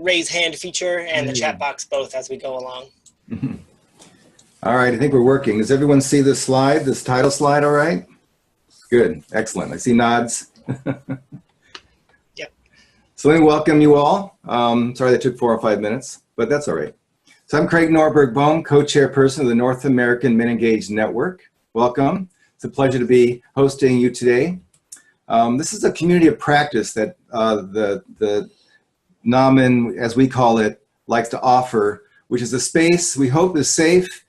raise hand feature and the chat box both as we go along. All right, I think we're working. Does everyone see this slide, this title slide all right? Good, excellent. I see nods. Yep. So let me welcome you all. Sorry that took 4 or 5 minutes, but that's all right. So I'm Craig Norberg-Bohm, co-chairperson of the North American Men Engaged Network. Welcome. It's a pleasure to be hosting you today. This is a community of practice that the NAMEN, as we call it, likes to offer, which is a space we hope is safe,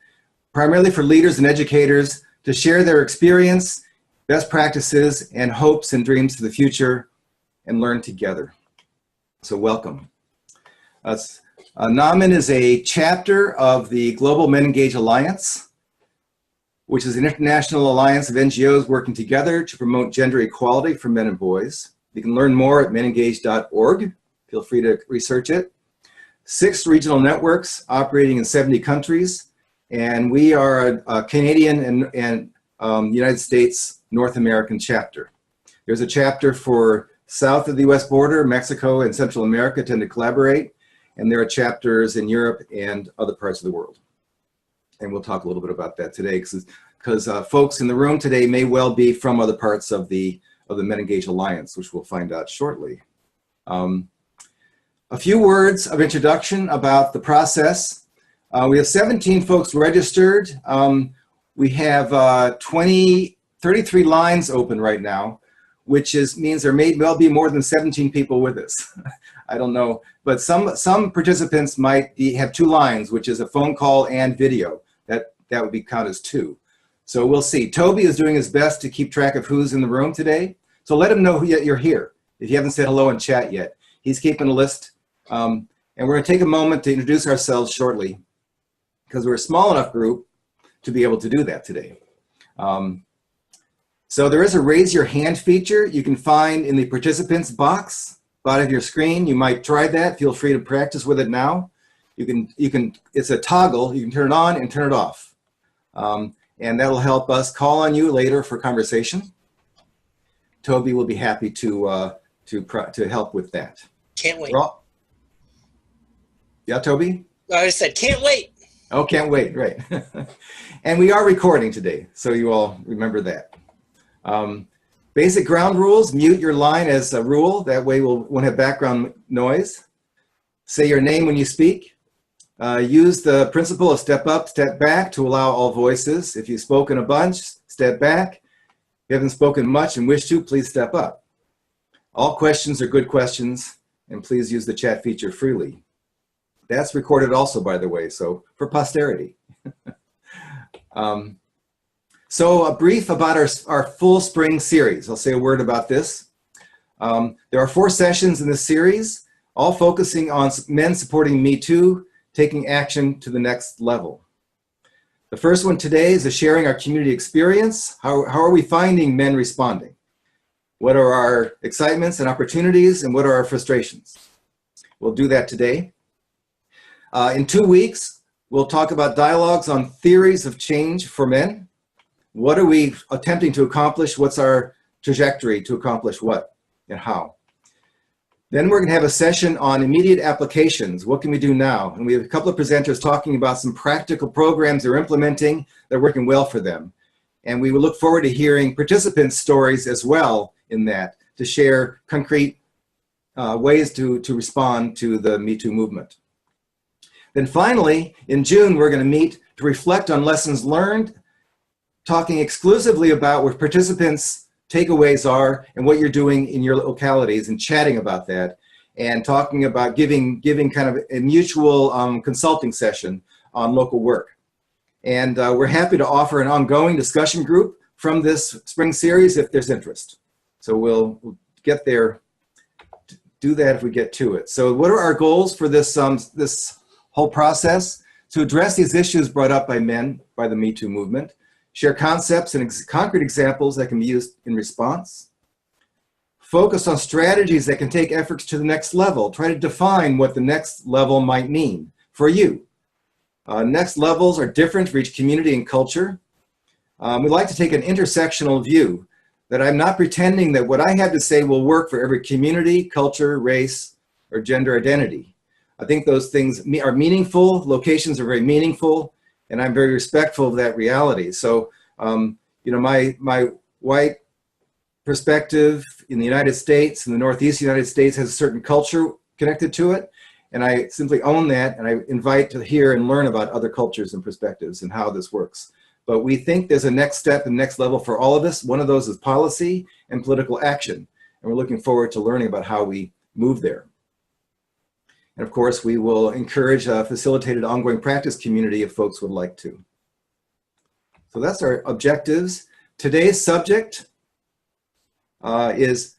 primarily for leaders and educators to share their experience, best practices, and hopes and dreams for the future, and learn together. So welcome. NAMEN is a chapter of the Global Men Engaged Alliance, which is an international alliance of NGOs working together to promote gender equality for men and boys. You can learn more at menengaged.org. Feel free to research it. 6 regional networks operating in 70 countries. And we are a Canadian and United States North American chapter. There's a chapter for south of the US border, Mexico and Central America tend to collaborate. And there are chapters in Europe and other parts of the world. And we'll talk a little bit about that today because folks in the room today may well be from other parts of the Men Engaged Alliance, which we'll find out shortly. A few words of introduction about the process. We have 17 folks registered. We have 33 lines open right now, which means there may well be more than 17 people with us. I don't know, but some participants might have 2 lines, which is a phone call and video. That would be count as 2. So we'll see. Toby is doing his best to keep track of who's in the room today. So let him know you're here if you haven't said hello in chat yet. He's keeping a list. And we're going to take a moment to introduce ourselves shortly because we're a small enough group to be able to do that today. So there is a raise your hand feature you can find in the participants box bottom of your screen. You might try that. Feel free to practice with it now. It's a toggle. You can turn it on and turn it off. And that'll help us call on you later for conversation. Toby will be happy to help with that. Can't wait. Yeah, Toby? I just said, can't wait. Oh, can't wait, right. And we are recording today, so you all remember that. Basic ground rules, mute your line as a rule. That way we won't have background noise. Say your name when you speak. Use the principle of step up, step back to allow all voices. If you've spoken a bunch, step back. If you haven't spoken much and wish to, please step up. All questions are good questions, and please use the chat feature freely. That's recorded also, by the way, so for posterity. So a brief about our full spring series. I'll say a word about this. There are 4 sessions in this series, all focusing on men supporting Me Too, taking action to the next level. The first one today is sharing our community experience. How are we finding men responding? What are our excitements and opportunities, and what are our frustrations? We'll do that today. In 2 weeks, we'll talk about dialogues on theories of change for men. What are we attempting to accomplish? What's our trajectory to accomplish what and how? Then we're going to have a session on immediate applications. What can we do now? And we have a couple of presenters talking about some practical programs they're implementing that are working well for them. And we will look forward to hearing participants' stories as well in that to share concrete ways to respond to the Me Too movement. Then finally, in June, we're going to meet to reflect on lessons learned, talking exclusively about what participants' takeaways are and what you're doing in your localities and chatting about that and talking about giving kind of a mutual consulting session on local work. And we're happy to offer an ongoing discussion group from this spring series if there's interest. So we'll get there, do that if we get to it. So what are our goals for this, this whole process? To address these issues brought up by men by the Me Too movement, share concepts and concrete examples that can be used in response, focus on strategies that can take efforts to the next level, try to define what the next level might mean for you. Next levels are different for each community and culture. We like to take an intersectional view, that I'm not pretending that what I have to say will work for every community, culture, race, or gender identity. I think those things are meaningful. Locations are very meaningful, and I'm very respectful of that reality. So, you know, my white perspective in the United States, in the Northeast United States, has a certain culture connected to it. And I simply own that, and I invite to hear and learn about other cultures and perspectives and how this works. But we think there's a next step and next level for all of us. One of those is policy and political action. And we're looking forward to learning about how we move there. And of course, we will encourage a facilitated ongoing practice community if folks would like to. So that's our objectives. Today's subject is,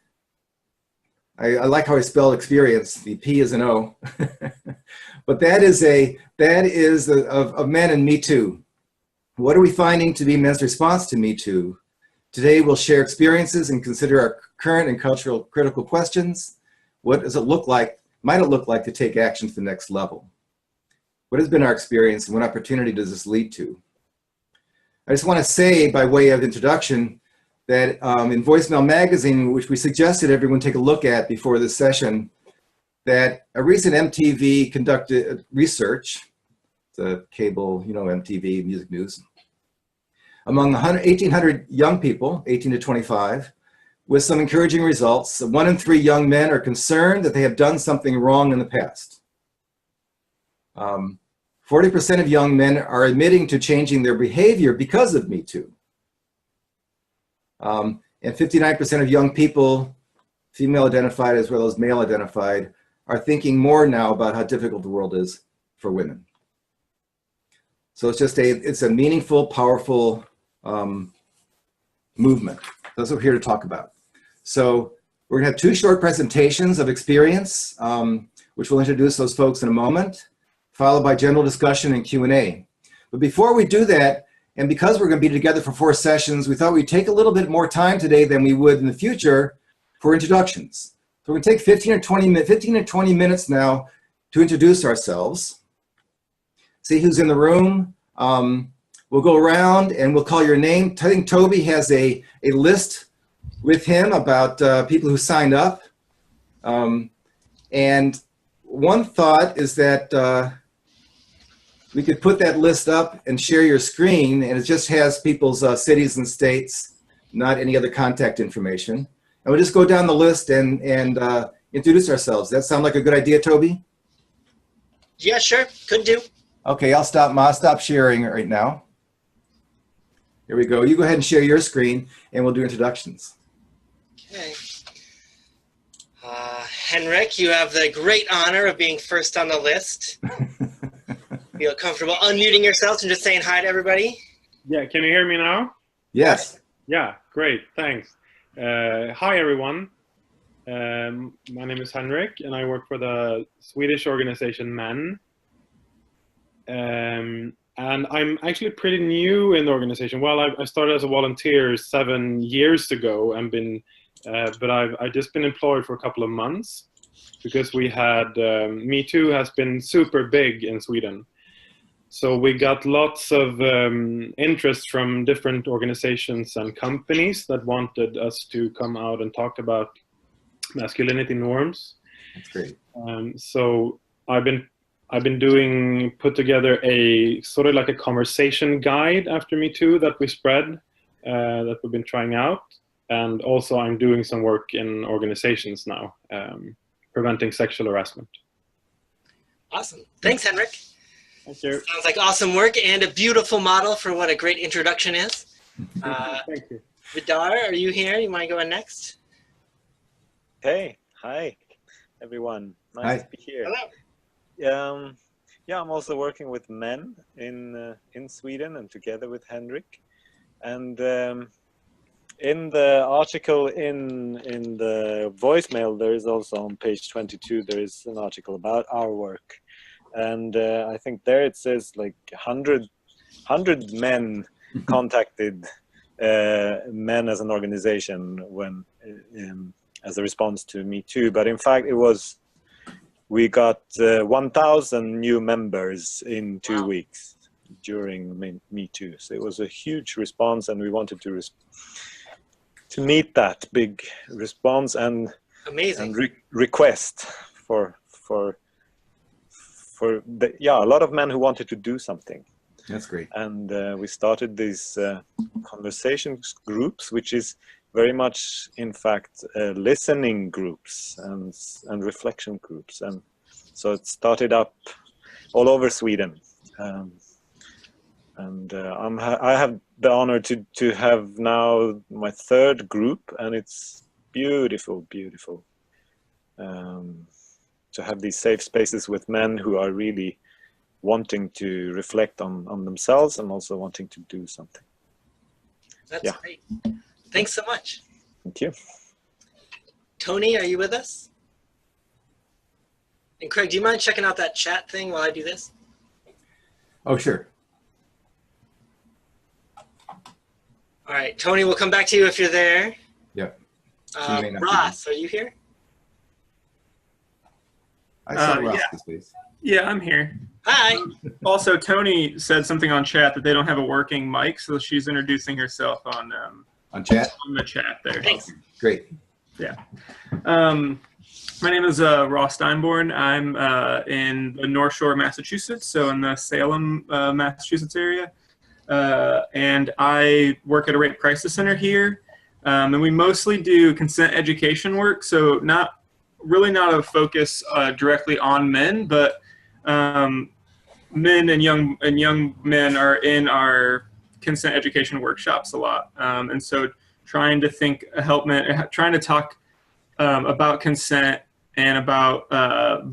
I like how I spelled experience. The P is an O. But that is of men and Me Too. What are we finding to be men's response to Me Too? Today we'll share experiences and consider our current and cultural critical questions. What does it look like, might it look like to take action to the next level? What has been our experience and what opportunity does this lead to? I just want to say by way of introduction that in Voicemail Magazine, which we suggested everyone take a look at before this session, that a recent MTV conducted research, the cable, you know, MTV Music News, among 1,800 young people, 18 to 25, with some encouraging results. 1 in 3 young men are concerned that they have done something wrong in the past. 40% of young men are admitting to changing their behavior because of Me Too. And 59% of young people, female identified as well as male identified, are thinking more now about how difficult the world is for women. So it's a meaningful, powerful movement. That's what we're here to talk about. So we're gonna have 2 short presentations of experience, which we'll introduce those folks in a moment, followed by general discussion and Q&A. But before we do that, and because we're gonna be together for 4 sessions, we thought we'd take a little bit more time today than we would in the future for introductions. So we're gonna take 15 or 20 minutes now to introduce ourselves, see who's in the room. We'll go around and we'll call your name. I think Toby has a list with him about people who signed up. And one thought is that we could put that list up and share your screen, and it just has people's cities and states, not any other contact information. And we'll just go down the list and introduce ourselves. Does that sound like a good idea, Toby? Yeah, sure. Could do. Okay, I'll stop sharing right now. Here we go. You go ahead and share your screen, and we'll do introductions. Okay. Henrik, you have the great honor of being first on the list. Feel comfortable unmuting yourself and just saying hi to everybody? Yeah, can you hear me now? Yes. Yeah, great, thanks. Hi everyone. My name is Henrik and I work for the Swedish organization NAMEN. And I'm actually pretty new in the organization. Well, I started as a volunteer 7 years ago and but I've just been employed for a couple of months because we had, Me Too has been super big in Sweden. So we got lots of interest from different organizations and companies that wanted us to come out and talk about masculinity norms. That's great. So I've been put together a sort of like a conversation guide after Me Too that we spread, that we've been trying out. And also I'm doing some work in organizations now, preventing sexual harassment. Awesome. Thanks, Henrik. Thank you. Sounds like awesome work and a beautiful model for what a great introduction is. Thank you. Vidar, are you here? You want to go in next? Hey, hi, everyone. Nice to be here. Hello. Yeah, I'm also working with men in Sweden and together with Henrik. And in the article in the voicemail, there is also on page 22, there is an article about our work. And I think there it says like 100 men contacted men as an organization when as a response to Me Too. But in fact, we got 1,000 new members in 2 weeks during Me Too. So it was a huge response, and we wanted to meet that big response and amazing request a lot of men who wanted to do something. That's great. And we started these conversations groups, which is very much, in fact, listening groups and reflection groups. And so it started up all over Sweden. I have the honor to have now my third group, and it's beautiful, beautiful to have these safe spaces with men who are really wanting to reflect on themselves and also wanting to do something. That's great. Thanks so much. Thank you. Tony, are you with us? And Craig, do you mind checking out that chat thing while I do this? Oh, sure. All right, Tony, we'll come back to you if you're there. Yep. Ross, are you here? I saw Ross yeah. this place. Yeah, I'm here. Hi. Also, Tony said something on chat that they don't have a working mic, so she's introducing herself on chat? on the chat there. Thanks. Great. Yeah. My name is Ross Steinborn. I'm in the North Shore, Massachusetts, so in the Salem, Massachusetts area. And I work at a rape crisis center here. And we mostly do consent education work, so not a focus directly on men, but men and young men are in our consent education workshops a lot. And so trying to talk about consent and about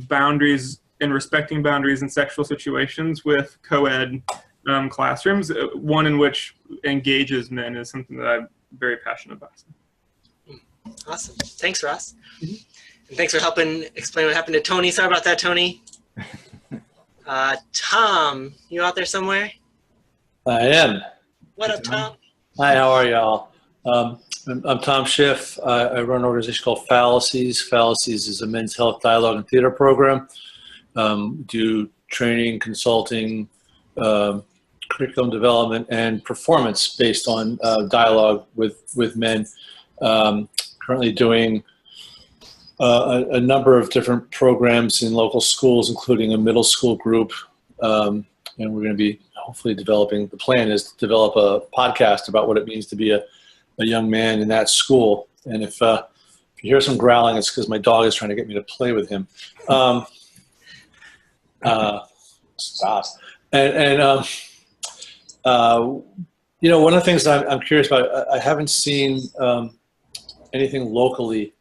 boundaries and respecting boundaries in sexual situations with co-ed classrooms, one in which engages men, is something that I'm very passionate about. Awesome. Thanks, Ross. And thanks for helping explain what happened to Tony. Sorry about that, Tony. Tom, you out there somewhere? I am. What up, Tom? Hi, how are y'all? I'm Tom Schiff. I run an organization called Fallacies. Fallacies is a men's health dialogue and theater program. Do training, consulting, curriculum development, and performance based on dialogue with men. Currently doing a number of different programs in local schools, including a middle school group. And we're going to be hopefully developing, the plan is to develop a podcast about what it means to be a young man in that school. And if you hear some growling, it's because my dog is trying to get me to play with him. Stop. And you know, one of the things that I'm curious about, I haven't seen anything locally.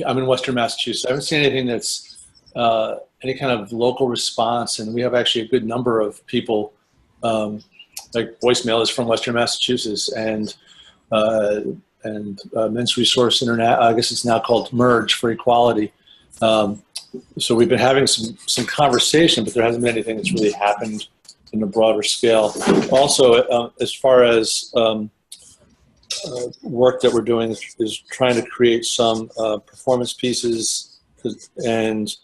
I'm in Western Massachusetts. I haven't seen anything that's any kind of local response, and we have actually a good number of people. Like voicemail is from Western Massachusetts, and Men's Resource Internet. I guess it's now called Merge for Equality. So we've been having some conversation, but there hasn't been anything that's really happened in a broader scale. Also, as far as work that we're doing is trying to create some performance pieces and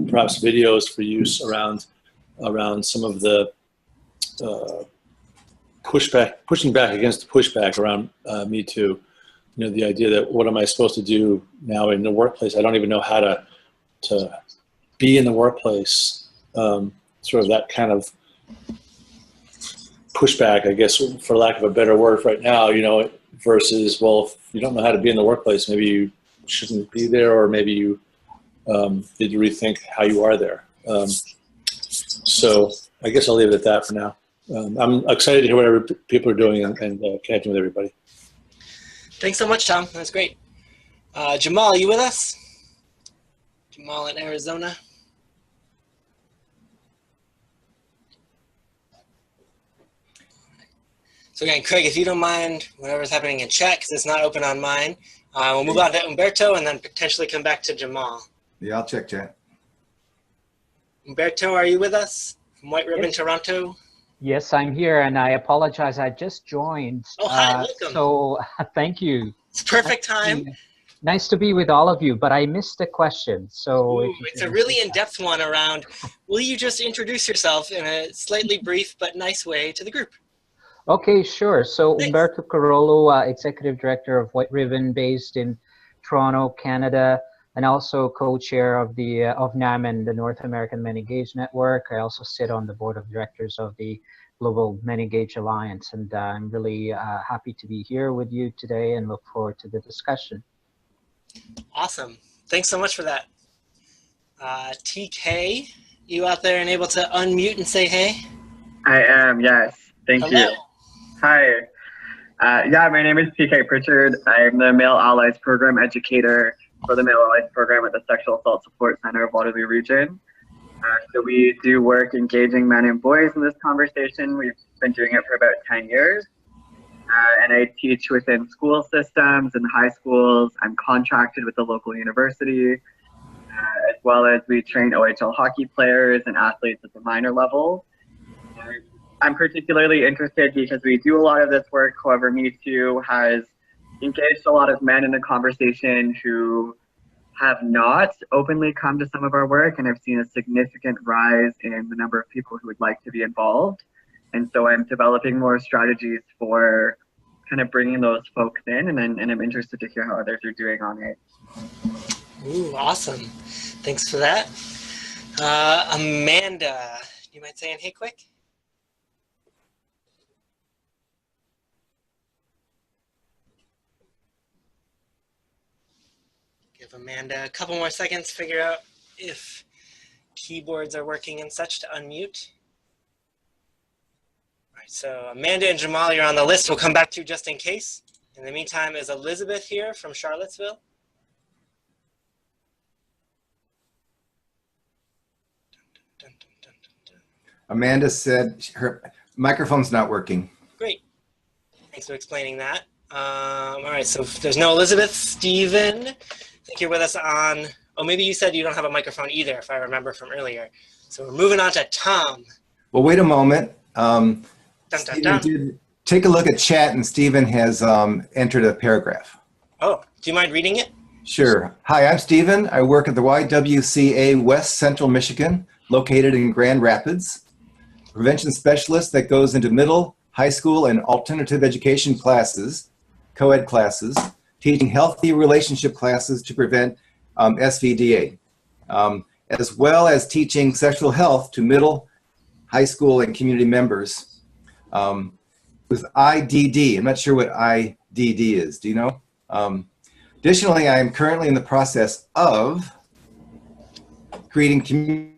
perhaps videos for use around some of the pushing back against the pushback around Me Too. You know, the idea that what am I supposed to do now in the workplace? I don't even know how to be in the workplace. Sort of that kind of pushback, I guess, for lack of a better word right now, you know, versus, well, if you don't know how to be in the workplace, maybe you shouldn't be there, or maybe you need to rethink how you are there. So I guess I'll leave it at that for now. I'm excited to hear whatever people are doing and connecting with everybody. Thanks so much, Tom. That's great. Jamal, you with us? Jamal in Arizona. So again, Craig, if you don't mind, whatever's happening in chat, because it's not open on mine, we'll move on to Umberto and then potentially come back to Jamal. Yeah, I'll check chat. Umberto, are you with us from White Ribbon, Toronto? Yes, I'm here, and I apologize. I just joined. Oh, hi, welcome. So thank you. It's perfect time. Nice to be with all of you, but I missed the question. So it's a really in-depth one around, will you just introduce yourself in a slightly brief but nice way to the group? Okay, sure. So Thanks. Umberto Carollo, Executive Director of White Ribbon, based in Toronto, Canada. and also co-chair of the of NAMEN, the North American Men Engaged Network. I also sit on the board of directors of the Global Men Engaged Alliance, and I'm really happy to be here with you today and look forward to the discussion. Awesome. Thanks so much for that. TK, you out there and able to unmute and say hey? I am, yes. Thank Hello. you. Hi. Yeah, my name is TK Pritchard. I'm the Male Allies Program Educator for the Male Allies Program at the Sexual Assault Support Center of Waterloo Region. So we do work engaging men and boys in this conversation. We've been doing it for about 10 years. And I teach within school systems and high schools. I'm contracted with the local university, as well as we train OHL hockey players and athletes at the minor level. I'm particularly interested because we do a lot of this work. However, Me Too has engaged a lot of men in the conversation who have not openly come to some of our work, and I've seen a significant rise in the number of people who would like to be involved. And so I'm developing more strategies for kind of bringing those folks in, and I'm interested to hear how others are doing on it. Ooh, awesome. Thanks for that. Amanda, you mind saying hey quick? Give Amanda a couple more seconds to figure out if keyboards are working and such to unmute. All right, so Amanda and Jamal, you're on the list. We'll come back to you just in case. In the meantime, is Elizabeth here from Charlottesville? Amanda said her microphone's not working. Great. Thanks for explaining that. All right, so if there's no Elizabeth, Stephen, I think you're with us on, oh, maybe you said you don't have a microphone either, if I remember from earlier. So we're moving on to Tom. Well, wait a moment. Dun, dun, dun. Take a look at chat, and Stephen has entered a paragraph. Oh, do you mind reading it? Sure. Hi, I'm Stephen. I work at the YWCA West Central Michigan, located in Grand Rapids. Prevention specialist that goes into middle, high school, and alternative education classes, co-ed classes, teaching healthy relationship classes to prevent SVDA, as well as teaching sexual health to middle, high school, and community members with IDD. I'm not sure what IDD is. Do you know? Additionally, I am currently in the process of creating community.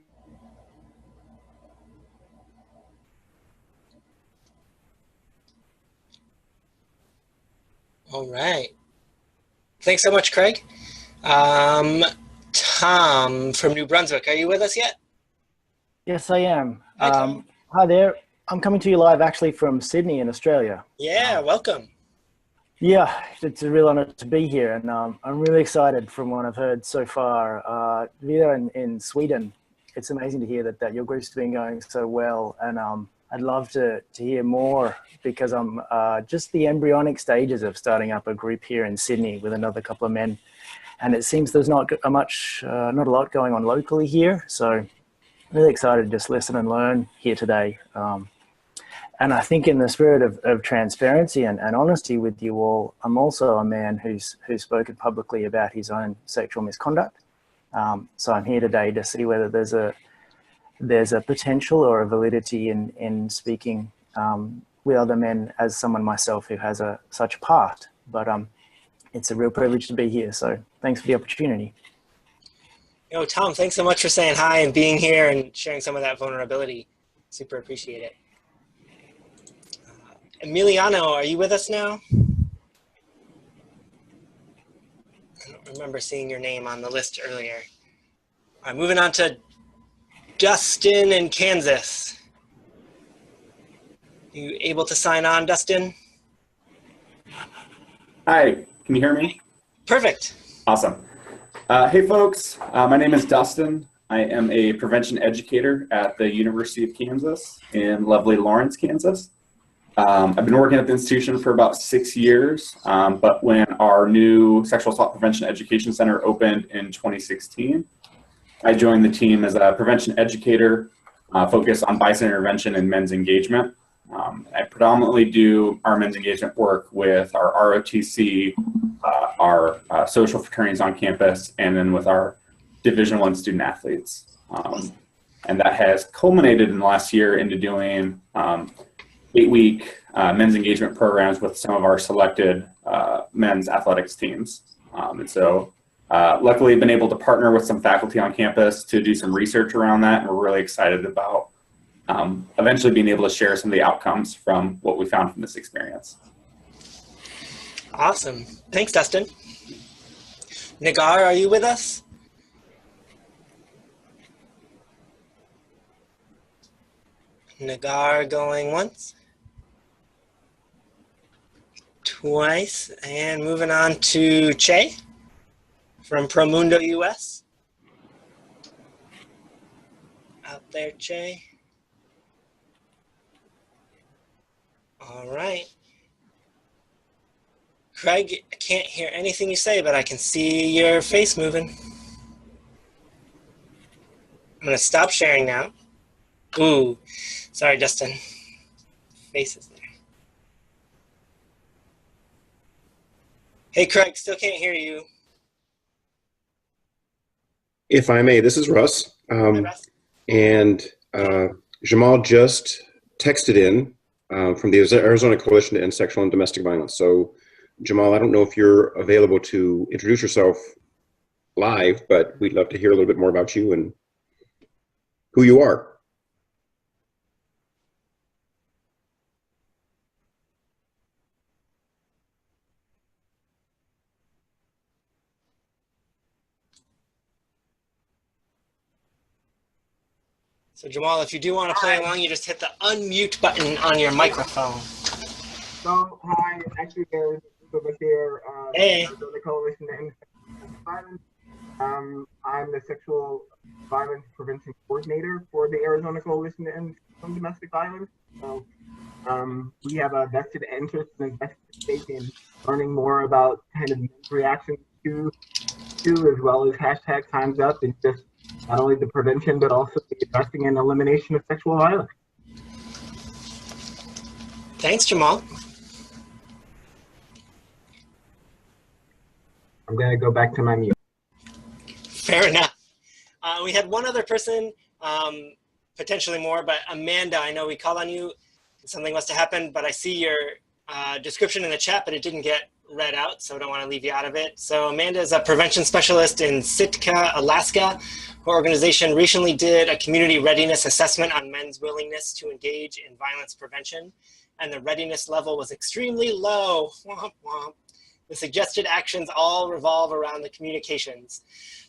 All right. Thanks so much, Craig. Tom from New Brunswick, are you with us yet? Yes, I am. Hi, Tom. Hi there. I'm coming to you live actually from Sydney in Australia. Yeah, welcome. Yeah, it's a real honor to be here, and I'm really excited from what I've heard so far. Here in Sweden, it's amazing to hear that your group's been going so well, and I'd love to hear more, because I'm just the embryonic stages of starting up a group here in Sydney with another couple of men, and it seems there's not a lot going on locally here, so I'm really excited to just listen and learn here today. And I think in the spirit of transparency and honesty with you all, I'm also a man who's spoken publicly about his own sexual misconduct. So I'm here today to see whether there's a potential or a validity in speaking with other men as someone myself who has such a past. But it's a real privilege to be here. So thanks for the opportunity. Yo, Tom, thanks so much for saying hi and being here and sharing some of that vulnerability. Super appreciate it. Emiliano, are you with us now? I don't remember seeing your name on the list earlier. All right, moving on to Dustin in Kansas. You able to sign on, Dustin? Hi, can you hear me? Perfect. Awesome. Hey folks, my name is Dustin. I am a prevention educator at the University of Kansas in lovely Lawrence, Kansas. I've been working at the institution for about 6 years, but when our new Sexual Assault Prevention Education Center opened in 2016, I joined the team as a prevention educator focused on bystander intervention and men's engagement. I predominantly do our men's engagement work with our ROTC, our social fraternities on campus, and then with our Division I student athletes. And that has culminated in the last year into doing 8-week men's engagement programs with some of our selected men's athletics teams. And so luckily been able to partner with some faculty on campus to do some research around that. And we're really excited about eventually being able to share some of the outcomes from what we found from this experience. Awesome. Thanks, Dustin. Nagar, are you with us? Nagar going once, twice, and moving on to Che from Promundo US. Out there, Che. All right. Craig, I can't hear anything you say, but I can see your face moving. I'm going to stop sharing now. Ooh, sorry, Dustin. Face is there. Hey, Craig, still can't hear you. If I may, this is Russ. Russ. And Jamal just texted in from the Arizona Coalition to End Sexual and Domestic Violence. So, Jamal, I don't know if you're available to introduce yourself live, but we'd love to hear a little bit more about you and who you are. So Jamal, if you do want to play along, you just hit the unmute button on your microphone. So, hi, actually there's over here, hey. The Coalition to End Sexual Violence. I'm the Sexual Violence Prevention Coordinator for the Arizona Coalition to End Sexual and Domestic Violence. So, we have a vested interest and invested stake in learning more about kind of reactions to as well as hashtag Time's Up and just not only the prevention, but also the addressing and elimination of sexual violence. Thanks, Jamal. I'm going to go back to my mute. Fair enough. We had one other person, potentially more, but Amanda, I know we called on you. Something must have happened, but I see your description in the chat, but it didn't get read out, so I don't want to leave you out of it. So Amanda is a prevention specialist in Sitka, Alaska. Her organization recently did a community readiness assessment on men's willingness to engage in violence prevention, and the readiness level was extremely low. Womp womp. The suggested actions all revolve around the communications.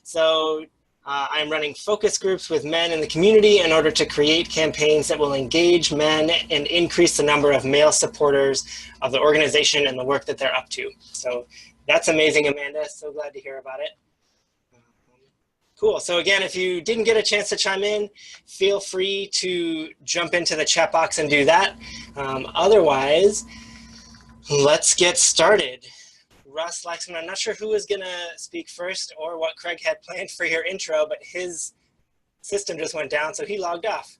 So I'm running focus groups with men in the community in order to create campaigns that will engage men and increase the number of male supporters of the organization and the work that they're up to. So that's amazing, Amanda. So glad to hear about it. Cool. So again, if you didn't get a chance to chime in, feel free to jump into the chat box and do that. Otherwise, let's get started. Russ Laxman, I'm not sure who was going to speak first or what Craig had planned for your intro, but his system just went down, so he logged off.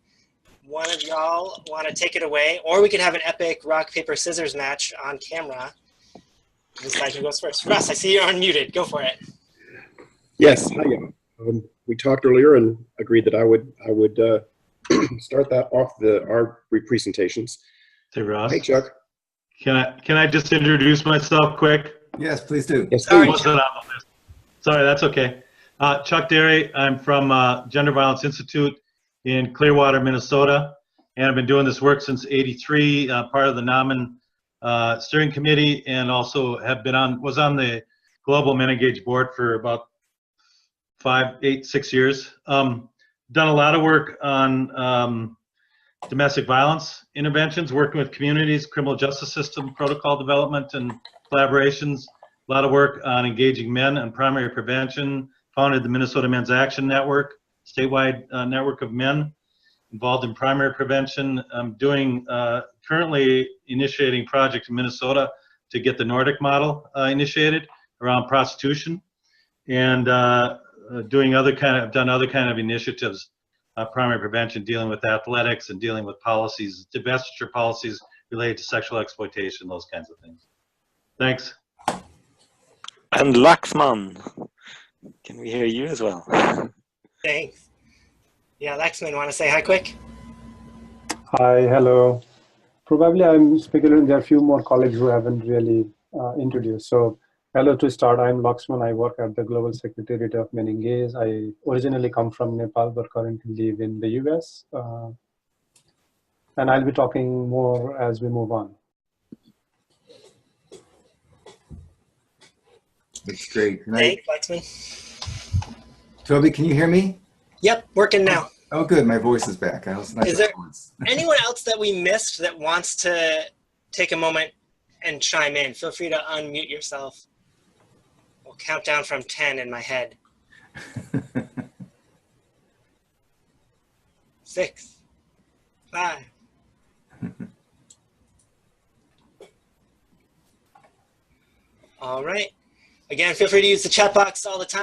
One of y'all want to take it away, or we could have an epic rock, paper, scissors match on camera. Decide who goes first. Russ, I see you're unmuted. Go for it. Yes, hi. We talked earlier and agreed that I would start that off our presentations. Hey, Russ. Hey, Chuck. Can I just introduce myself quick? Yes, please do. Yes, Sorry, please. Sorry, that's okay. Chuck Derry. I'm from Gender Violence Institute in Clearwater, Minnesota, and I've been doing this work since '83. Part of the NAMEN steering committee, and also was on the Global Men Engaged board for about 6 years. Done a lot of work on domestic violence interventions, working with communities, criminal justice system, protocol development and collaborations, a lot of work on engaging men and primary prevention, founded the Minnesota Men's Action Network, statewide network of men involved in primary prevention. I'm doing, currently initiating project in Minnesota to get the Nordic model initiated around prostitution, and I've done other kind of initiatives primary prevention, dealing with athletics, and dealing with policies, divestiture policies related to sexual exploitation, those kinds of things. Thanks. And Laxman, can we hear you as well? Thanks. Yeah, Laxman, want to say hi quick? Hi, hello. Probably I'm speculating there are a few more colleagues who haven't really introduced. So hello to start, I'm Laxman. I work at the Global Secretariat of Meninges. I originally come from Nepal, but currently live in the US. And I'll be talking more as we move on. That's great. Thanks, Laxman. Toby, can you hear me? Yep, working now. Oh, good. My voice is back. Is there anyone else that we missed that wants to take a moment and chime in? Feel free to unmute yourself. We'll count down from 10 in my head. 6, 5. All right. Again, feel free to use the chat box all the time.